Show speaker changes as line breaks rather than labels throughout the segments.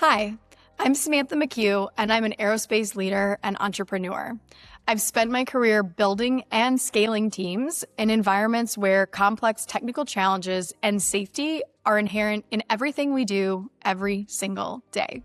Hi, I'm Samantha McCue, and I'm an aerospace leader and entrepreneur. I've spent my career building and scaling teams in environments where complex technical challenges and safety are inherent in everything we do every single day.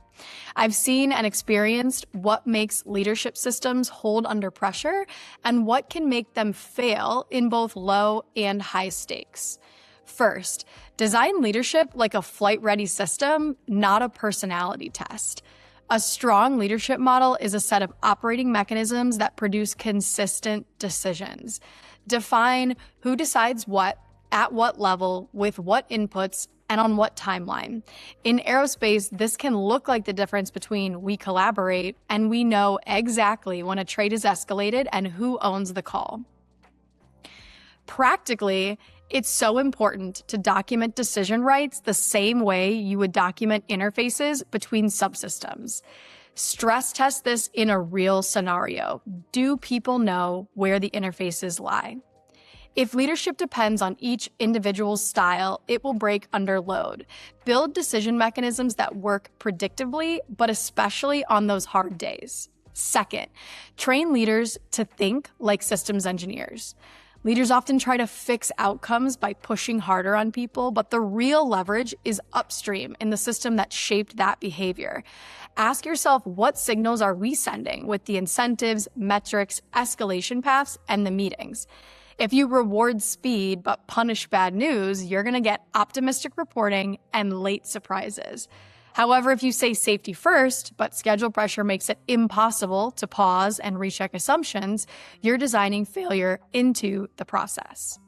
I've seen and experienced what makes leadership systems hold under pressure and what can make them fail in both low and high stakes. First, design leadership like a flight-ready system, not a personality test. A strong leadership model is a set of operating mechanisms that produce consistent decisions. Define who decides what, at what level, with what inputs, and on what timeline. In aerospace, this can look like the difference between we collaborate and we know exactly when a trait is escalated and who owns the call. Practically, it's so important to document decision rights the same way you would document interfaces between subsystems. Stress test this in a real scenario. Do people know where the interfaces lie? If leadership depends on each individual's style, it will break under load. Build decision mechanisms that work predictably, but especially on those hard days. Second, train leaders to think like systems engineers. Leaders often try to fix outcomes by pushing harder on people, but the real leverage is upstream in the system that shaped that behavior. Ask yourself, what signals are we sending with the incentives, metrics, escalation paths, and the meetings? If you reward speed but punish bad news, you're going to get optimistic reporting and late surprises. However, if you say safety first, but schedule pressure makes it impossible to pause and recheck assumptions, you're designing failure into the process.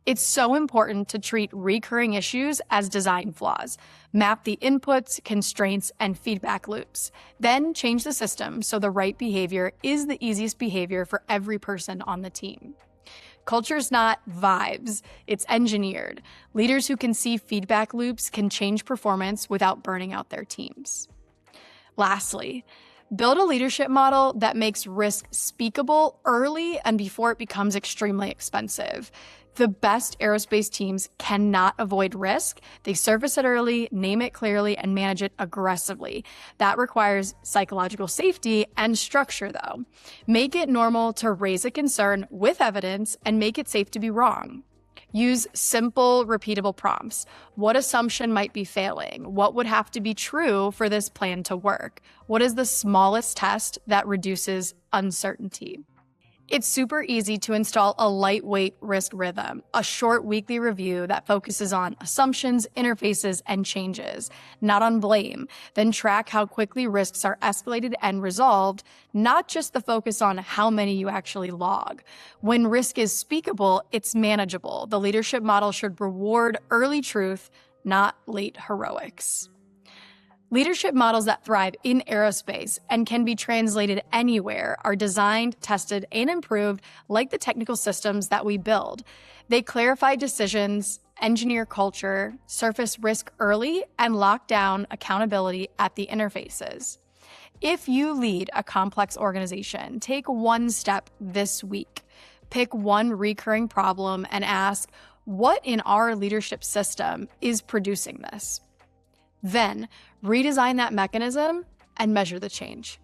It's so important to treat recurring issues as design flaws. Map the inputs, constraints, and feedback loops. Then change the system so the right behavior is the easiest behavior for every person on the team. Culture's not vibes, it's engineered. Leaders who can see feedback loops can change performance without burning out their teams. Lastly, build a leadership model that makes risk speakable early and before it becomes extremely expensive. The best aerospace teams cannot avoid risk. They surface it early, name it clearly, and manage it aggressively. That requires psychological safety and structure, though. Make it normal to raise a concern with evidence and make it safe to be wrong. Use simple, repeatable prompts. What assumption might be failing? What would have to be true for this plan to work? What is the smallest test that reduces uncertainty? It's super easy to install a lightweight risk rhythm, a short weekly review that focuses on assumptions, interfaces, and changes, not on blame. Then track how quickly risks are escalated and resolved, not just the focus on how many you actually log. When risk is speakable, it's manageable. The leadership model should reward early truth, not late heroics. Leadership models that thrive in aerospace and can be translated anywhere are designed, tested, and improved like the technical systems that we build. They clarify decisions, engineer culture, surface risk early, and lock down accountability at the interfaces. If you lead a complex organization, take one step this week. Pick one recurring problem and ask, what in our leadership system is producing this? Then redesign that mechanism and measure the change.